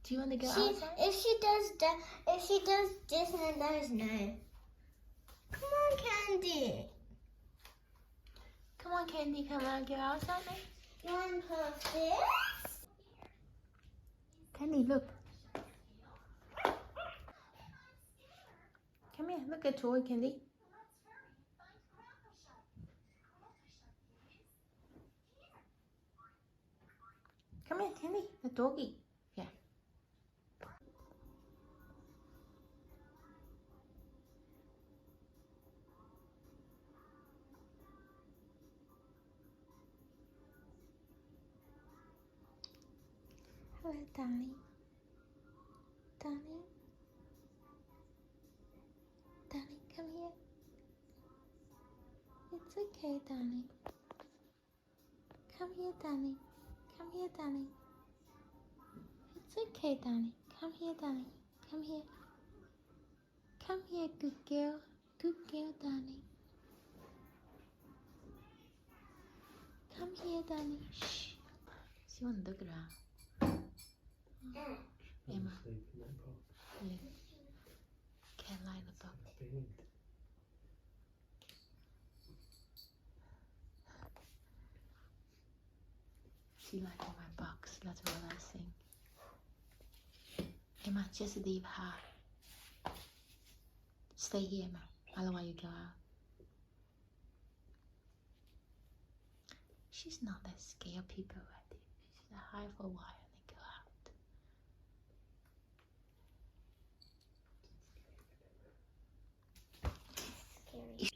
Do you want to go outside? If she does this and does no. Come on, Candy. Come on, Candy. Come on, go outside now. You want to put this? Candy, look. Come here. Look at toy, Candy. Come here, Candy. The doggy. Yeah. Hello, darling. Darling. Darling, come here. It's okay, darling. Come here, darling. Come here, darling. It's okay, darling. Come here, darling. Come here. Come here, good girl. Good girl, darling. Come here, darling. Shh. She won't look around. Emma. Yeah. Can't lie in the box. She like in my box. That's what I sing. Emma, just leave her. Stay here, Emma. I don't want you to go out. She's not that scared of people, I think. She's hide for a while and then go out. Scary.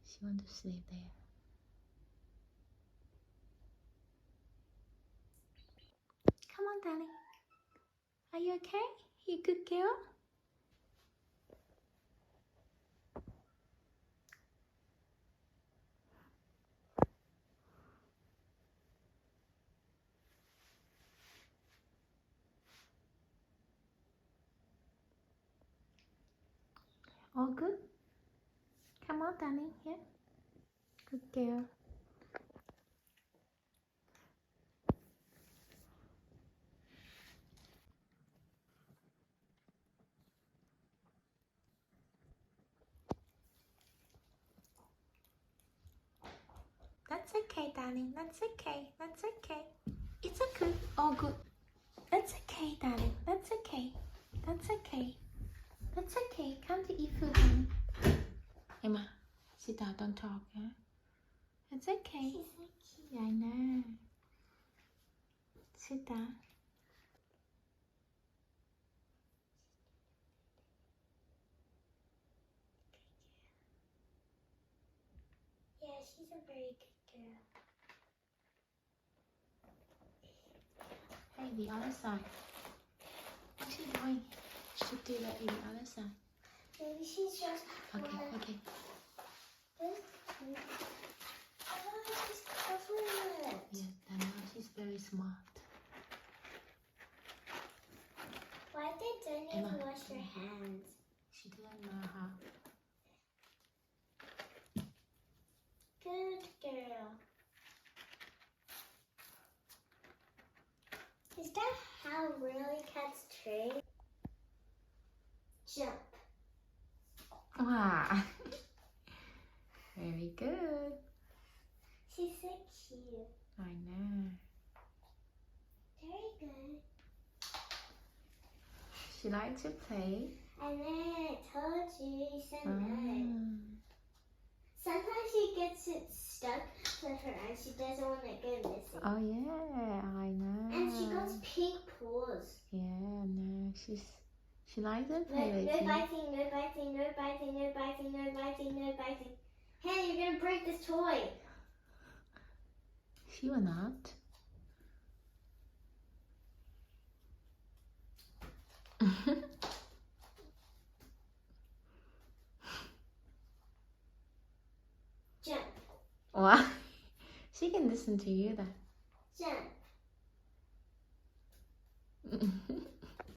She wants to sleep there. Come on, darling. Are you okay? You good girl? All good? Come on, darling. Yeah. Good girl. That's okay, darling. That's okay. That's okay. It's okay. All good. That's okay, darling. That's okay. That's okay. That's okay. Come to eat food, darling. Emma, sit down. Don't talk, huh? It's okay. She's so cute. Yeah, I know. Sit down. Yeah, she's a very good girl. Hey, the other side. What's she doing? She should do that in the other side. Maybe she's just. Okay, okay. Oh, she's covering it. Yeah, I know she's very smart. Why did Jenny Emma. wash her hands? She didn't know how. Good girl. Is that how really cats train? Jump. Wow. Very good. She's so cute. I know. Very good. She likes to play. And then I told you, you said no. Ah. Sometimes she gets it stuck to her and she doesn't want to go missing. Oh yeah, I know. And she got pink paws. Yeah, no, she likes to No, play with no you. biting, no biting, no biting, no biting, no biting, no biting. Hey, you're gonna break this toy. She will not. Jump. Wow. She can listen to you then.